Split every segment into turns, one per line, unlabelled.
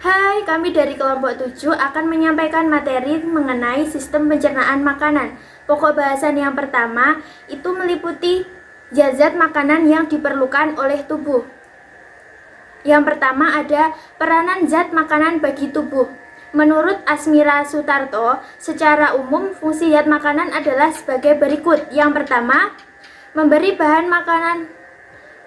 Hai, kami dari kelompok 7 akan menyampaikan materi mengenai sistem pencernaan makanan. Pokok bahasan yang pertama itu meliputi zat-zat makanan yang diperlukan oleh tubuh. Yang pertama ada peranan zat makanan bagi tubuh. Menurut Asmira Sutarto, secara umum fungsi zat makanan adalah sebagai berikut. Yang pertama, memberi bahan makanan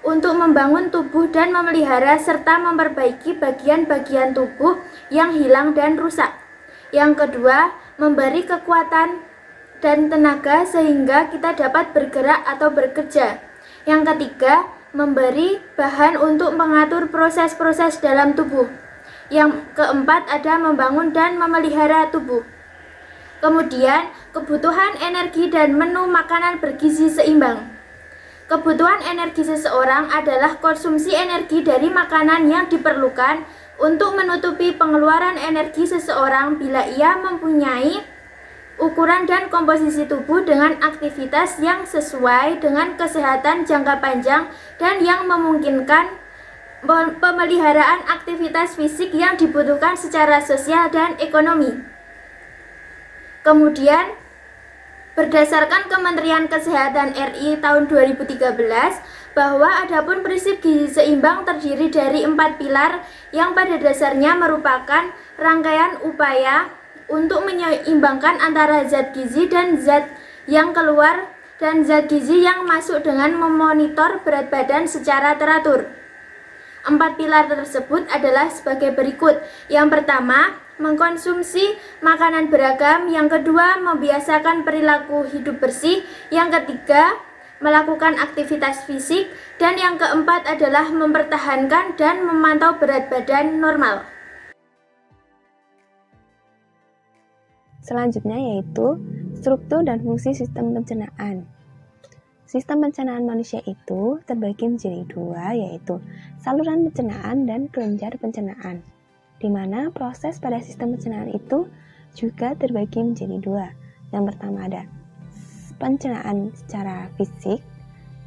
untuk membangun tubuh dan memelihara serta memperbaiki bagian-bagian tubuh yang hilang dan rusak. Yang kedua, memberi kekuatan dan tenaga sehingga kita dapat bergerak atau bekerja. Yang ketiga, memberi bahan untuk mengatur proses-proses dalam tubuh. Yang keempat ada membangun dan memelihara tubuh. Kemudian, kebutuhan energi dan menu makanan bergizi seimbang. Kebutuhan energi seseorang adalah konsumsi energi dari makanan yang diperlukan untuk menutupi pengeluaran energi seseorang bila ia mempunyai ukuran dan komposisi tubuh dengan aktivitas yang sesuai dengan kesehatan jangka panjang dan yang memungkinkan pemeliharaan aktivitas fisik yang dibutuhkan secara sosial dan ekonomi. Kemudian, berdasarkan Kementerian Kesehatan RI tahun 2013, bahwa adapun prinsip gizi seimbang terdiri dari 4 pilar yang pada dasarnya merupakan rangkaian upaya untuk menyeimbangkan antara zat gizi dan zat yang keluar dan zat gizi yang masuk dengan memonitor berat badan secara teratur. 4 pilar tersebut adalah sebagai berikut. Yang pertama, mengkonsumsi makanan beragam. Yang kedua, membiasakan perilaku hidup bersih. Yang ketiga, melakukan aktivitas fisik. Dan yang keempat adalah mempertahankan dan memantau berat badan normal.
Selanjutnya yaitu struktur dan fungsi sistem pencernaan. Sistem pencernaan manusia itu terbagi menjadi dua, yaitu saluran pencernaan dan kelenjar pencernaan, di mana proses pada sistem pencernaan itu juga terbagi menjadi dua. Yang pertama ada pencernaan secara fisik,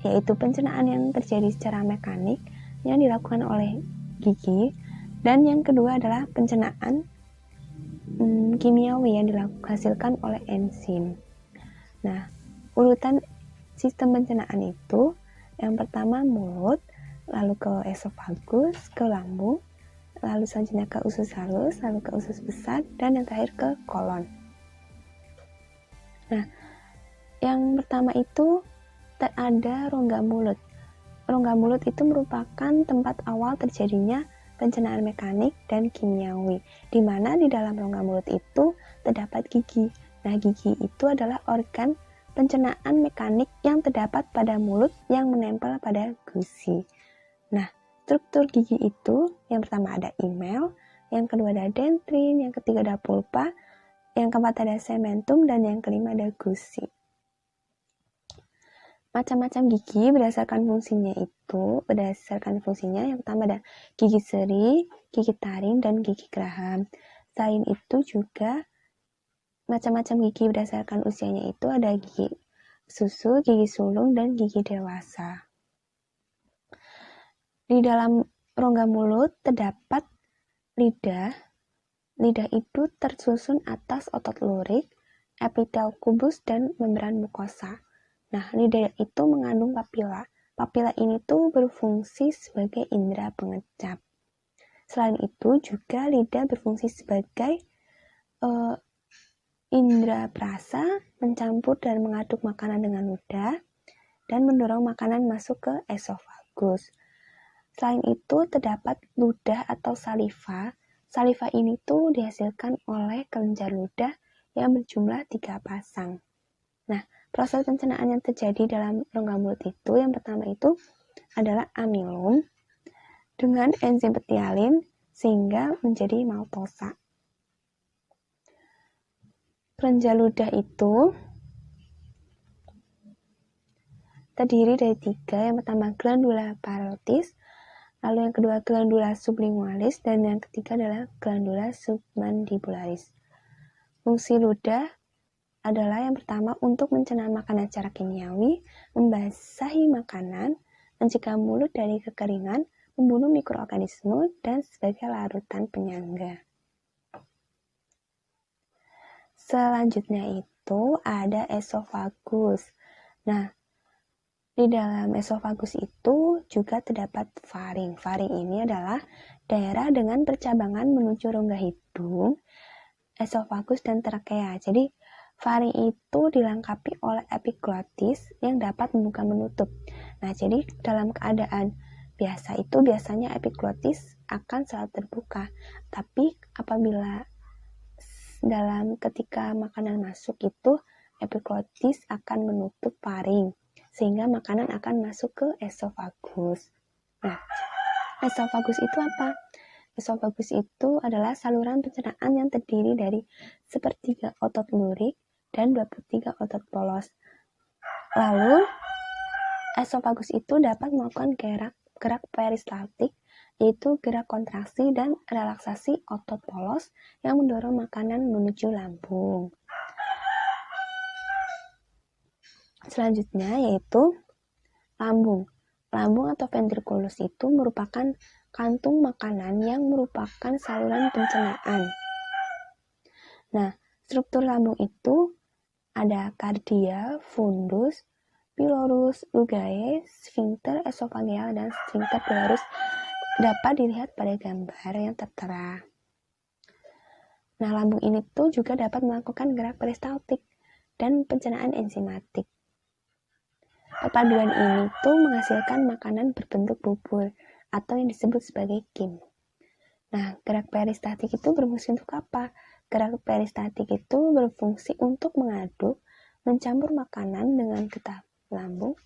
yaitu pencernaan yang terjadi secara mekanik yang dilakukan oleh gigi, dan yang kedua adalah pencernaan kimiawi yang dihasilkan oleh enzim. Nah, urutan sistem pencernaan itu yang pertama mulut, lalu ke esofagus, ke lambung, lalu selanjutnya ke usus halus, lalu ke usus besar, dan yang terakhir ke kolon. Nah, yang pertama itu ada rongga mulut. Rongga mulut itu merupakan tempat awal terjadinya pencernaan mekanik dan kimiawi, di mana di dalam rongga mulut itu terdapat gigi. Nah, gigi itu adalah organ pencernaan mekanik yang terdapat pada mulut yang menempel pada gusi. Nah, struktur gigi itu yang pertama ada email, yang kedua ada dendrin, yang ketiga ada pulpa, yang keempat ada cementum, dan yang kelima ada gusi. Macam-macam gigi berdasarkan fungsinya yang pertama ada gigi seri, gigi taring, dan gigi geraham. Selain itu juga macam-macam gigi berdasarkan usianya itu ada gigi susu, gigi sulung, dan gigi dewasa. Di dalam rongga mulut terdapat lidah. Lidah itu tersusun atas otot lurik, epitel kubus, dan membran mukosa. Nah, lidah itu mengandung papila. Papila ini tuh berfungsi sebagai indera pengecap. Selain itu juga lidah berfungsi sebagai indera perasa, mencampur dan mengaduk makanan dengan ludah, dan mendorong makanan masuk ke esofagus. Selain itu terdapat ludah atau saliva. Saliva ini tuh dihasilkan oleh kelenjar ludah yang berjumlah 3 pasang. Nah, proses pencernaan yang terjadi dalam rongga mulut itu yang pertama itu adalah amilum dengan enzim petialin sehingga menjadi maltosa. Kelenjar ludah itu terdiri dari 3, yang pertama glandula parotis, lalu yang kedua glandula sublingualis, dan yang ketiga adalah glandula submandibularis. Fungsi ludah adalah yang pertama untuk mencerna makanan secara kimiawi, membasahi makanan, mencegah mulut dari kekeringan, membunuh mikroorganisme, dan sebagai larutan penyangga. Selanjutnya itu ada esofagus. Nah, di dalam esofagus itu juga terdapat faring. Faring ini adalah daerah dengan percabangan menuju rongga hidung, esofagus, dan trakea. Jadi, faring itu dilengkapi oleh epiglotis yang dapat membuka menutup. Nah, jadi dalam keadaan biasa itu biasanya epiglotis akan selalu terbuka. Tapi apabila ketika makanan masuk itu epiglotis akan menutup faring sehingga makanan akan masuk ke esofagus. Nah, esofagus itu apa? Esofagus itu adalah saluran pencernaan yang terdiri dari sepertiga otot lurik dan 23 otot polos. Lalu, esofagus itu dapat melakukan gerak peristaltik, yaitu gerak kontraksi dan relaksasi otot polos yang mendorong makanan menuju lambung. Selanjutnya yaitu lambung. Lambung atau ventriculus itu merupakan kantung makanan yang merupakan saluran pencernaan. Nah, struktur lambung itu ada kardia, fundus, pylorus, rugae, sphincter esofageal, dan sphincter pylorus dapat dilihat pada gambar yang tertera. Nah, lambung ini tuh juga dapat melakukan gerak peristaltik dan pencernaan enzimatik. Perpaduan ini tuh menghasilkan makanan berbentuk bubur atau yang disebut sebagai kim. Nah, gerak peristaltik itu berfungsi untuk apa? Gerak peristaltik itu berfungsi untuk mengaduk, mencampur makanan dengan getah lambung,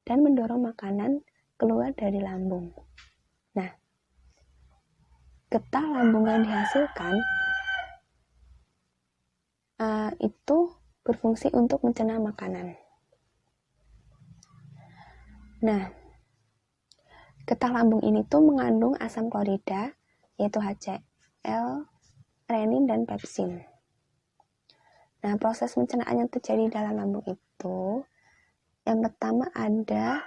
dan mendorong makanan keluar dari lambung. Nah, getah lambung yang dihasilkan itu berfungsi untuk mencerna makanan. Nah, getah lambung ini tuh mengandung asam klorida, yaitu HCl, renin, dan pepsin. Nah, proses pencernaan yang terjadi dalam lambung itu, yang pertama ada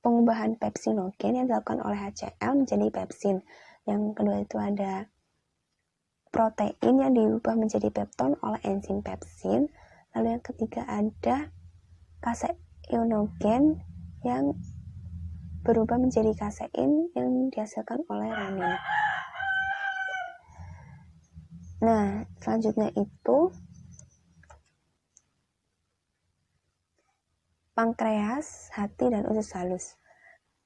pengubahan pepsinogen yang dilakukan oleh HCl menjadi pepsin. Yang kedua itu ada protein yang diubah menjadi pepton oleh enzim pepsin. Lalu yang ketiga ada kaseinogen yang berubah menjadi kasein yang dihasilkan oleh renin. Nah, selanjutnya itu pankreas, hati, dan usus halus.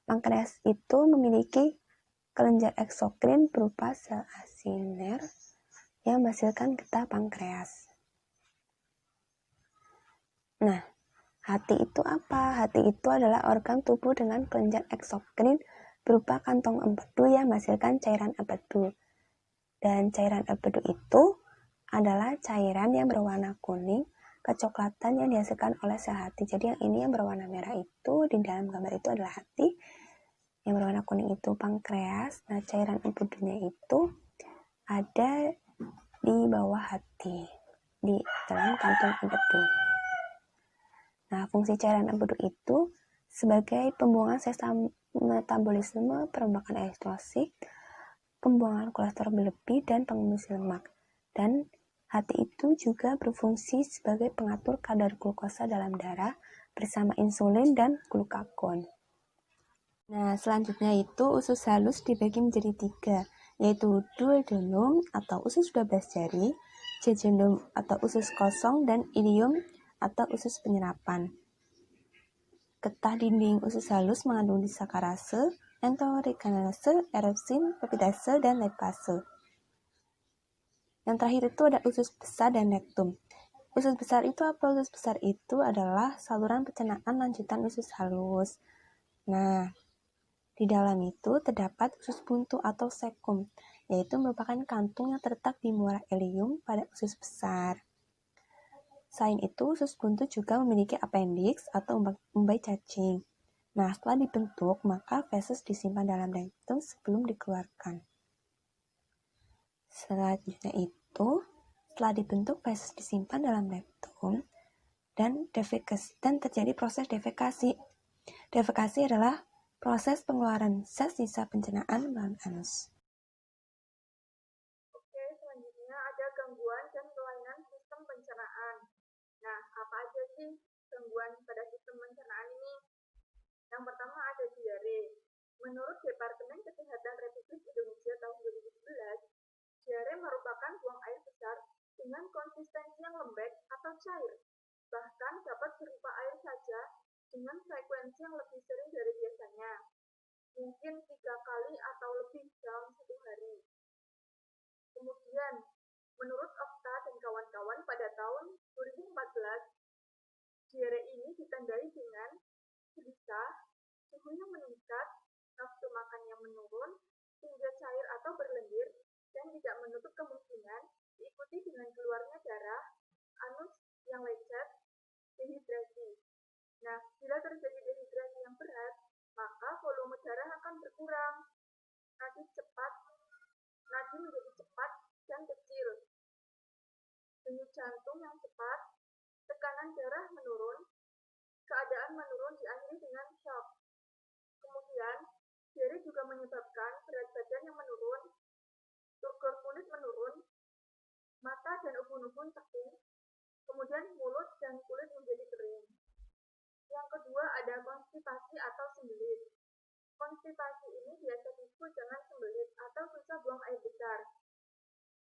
Pankreas itu memiliki kelenjar eksokrin berupa sel asiner yang menghasilkan getah pankreas. Nah, hati itu apa? Hati itu adalah organ tubuh dengan kelenjar eksokrin berupa kantong empedu yang menghasilkan cairan empedu. Dan cairan empedu itu adalah cairan yang berwarna kuning kecoklatan yang dihasilkan oleh sel hati. Jadi yang ini yang berwarna merah itu di dalam gambar itu adalah hati, yang berwarna kuning itu pankreas. Nah, cairan empedunya itu ada di bawah hati, di dalam kantung empedu. Nah, fungsi cairan empedu itu sebagai pembuangan sel metabolisme, perombakan eritrosit, pembuangan kolesterol berlebih, dan pengembus lemak. Dan hati itu juga berfungsi sebagai pengatur kadar glukosa dalam darah bersama insulin dan glukagon. Nah, selanjutnya itu usus halus dibagi menjadi 3, yaitu duodenum atau usus 12 jari, jejunum atau usus kosong, dan ileum atau usus penyerapan. Getah dinding usus halus mengandung disakarase, enterogenase, erepsin, peptidase, dan lipase. Yang terakhir itu ada usus besar dan rektum. Usus besar itu apa? Usus besar itu adalah saluran pencernaan lanjutan usus halus. Nah, di dalam itu terdapat usus buntu atau sekum, yaitu merupakan kantung yang terletak di muara ileum pada usus besar. Selain itu, usus buntu juga memiliki appendix atau umbai cacing. Nah, setelah dibentuk, maka feses disimpan dalam rektum sebelum dikeluarkan. Selanjutnya itu, setelah dibentuk, feses disimpan dalam rektum dan terjadi proses defekasi. Defekasi adalah proses pengeluaran zat sisa pencernaan melalui anus.
Oke, selanjutnya ada gangguan dan kelainan sistem pencernaan. Nah, apa aja sih gangguan pada sistem pencernaan ini? Yang pertama ada diare. Menurut Departemen Kesehatan Republik Indonesia tahun 2011, diare merupakan buang air besar dengan konsistensi yang lembek atau cair, bahkan dapat berupa air saja dengan frekuensi yang lebih sering dari biasanya, mungkin 3 kali atau lebih dalam satu hari. Kemudian, menurut Okta dan kawan-kawan pada tahun 2014, diare ini ditandai dengan gelisah, suhu yang meningkat, nafsu makan yang menurun, hingga cair atau berlendir, dan tidak menutup kemungkinan diikuti dengan keluarnya darah, anus yang lecet, dehidrasi. Nah, bila terjadi dehidrasi yang berat, maka volume darah akan berkurang, nadi menjadi cepat dan kecil, denyut jantung yang cepat, tekanan darah menurun, keadaan menurun diakhiri dengan shock. Kemudian, diare juga menyebabkan berat badan yang menurun, turgor kulit menurun, mata dan ubun-ubun cekung, kemudian mulut dan kulit menjadi kering. Yang kedua ada konstipasi atau sembelit. Konstipasi ini biasa disebut dengan sembelit atau susah buang air besar.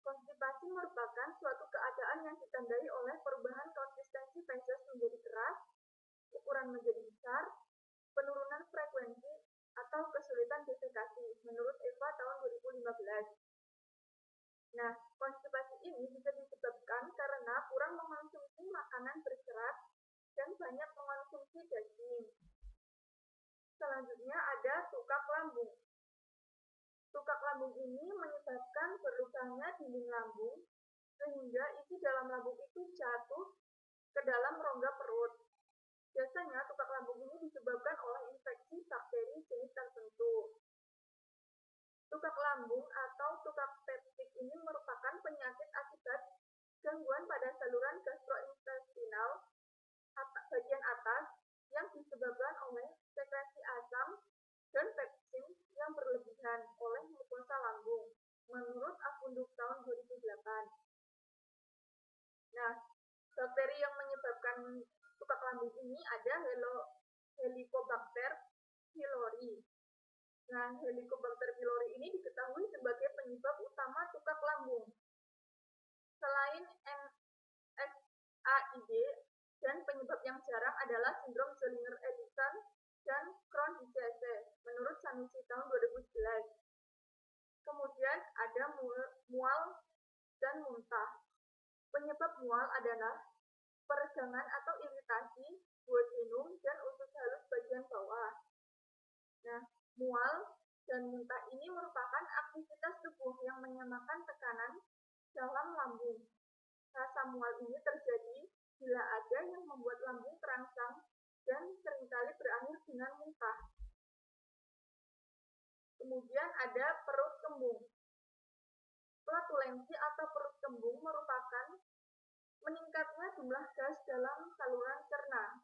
Konstipasi merupakan suatu keadaan yang ditandai oleh perubahan konsistensi feses menjadi keras, ukuran menjadi besar, penurunan frekuensi, atau kesulitan defekasi, menurut Eva tahun 2015. Nah, konstipasi ini bisa disebabkan karena kurang mengonsumsi makanan berserat dan banyak mengonsumsi daging. Selanjutnya ada tukak lambung. Tukak lambung ini menyebabkan berlubangnya dinding lambung, sehingga isi dalam lambung itu jatuh ke dalam rongga perut. Biasanya tukak lambung ini disebabkan oleh infeksi bakteri jenis tertentu. Tukak lambung atau tukak peptik ini merupakan penyakit akibat gangguan pada saluran gastrointestinal bagian atas yang disebabkan oleh sekresi asam dan pepsin yang berlebihan oleh mukosa lambung, menurut Apunduk tahun 2008. Nah, bakteri yang menyebabkan tukak lambung ini ada Helicobacter pylori. Nah, Helicobacter pylori ini diketahui sebagai penyebab utama tukak lambung. Selain NSAID, dan penyebab yang jarang adalah sindrom Zollinger-Ellison dan Crohn disease, menurut Sanusi tahun 2011. Kemudian ada mual dan muntah. Penyebab mual adalah peregangan atau iritasi duodenum dan usus halus bagian bawah. Nah, mual dan muntah ini merupakan aktivitas tubuh yang menyamakan tekanan dalam lambung. Rasa mual ini terjadi bila ada yang membuat lambung terangsang dan seringkali berakhir dengan muntah. Kemudian ada perut kembung. Flatulensi atau perut kembung merupakan meningkatnya jumlah gas dalam saluran cerna.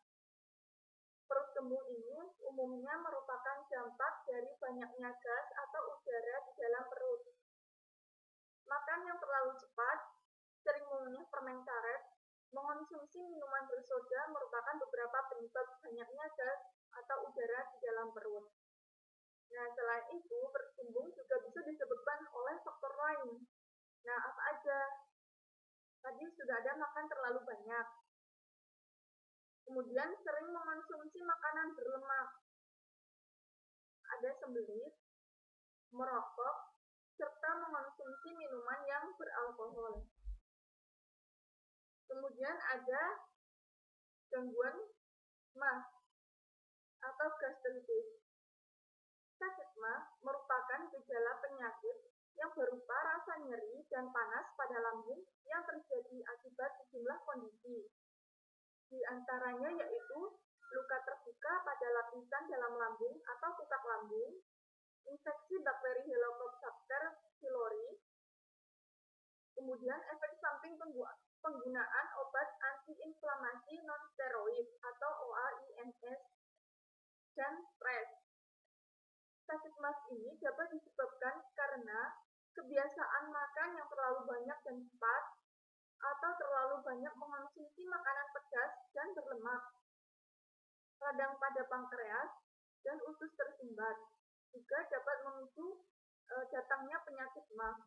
Perut kembung ini umumnya merupakan dampak dari banyaknya gas atau udara di dalam perut. Makan yang terlalu cepat, sering mengunyah permen karet, mengonsumsi minuman bersoda merupakan beberapa penyebab banyaknya gas atau udara di dalam perut. Nah, selain itu, perut kembung juga bisa disebabkan oleh faktor lain. Nah, apa aja? Tadi sudah ada makan terlalu banyak. Kemudian sering mengonsumsi makanan berlemak. Ada sembelit, merokok, serta mengonsumsi minuman yang beralkohol. Kemudian ada gangguan MAH atau gastritis. Sakit MAH merupakan gejala penyakit yang berupa rasa nyeri dan panas pada lambung yang terjadi akibat sejumlah kondisi. Di antaranya yaitu luka terbuka pada lapisan dalam lambung atau tukak lambung, infeksi bakteri Helicobacter pylori, kemudian efek samping penggunaan obat antiinflamasi non-steroid atau OAINS, dan stres.
ini dapat disebabkan karena kebiasaan makan yang terlalu banyak dan cepat, atau terlalu banyak mengonsumsi makanan pedas dan berlemak, radang pada pankreas, dan usus tersumbat. Juga dapat memicu datangnya penyakit MAS.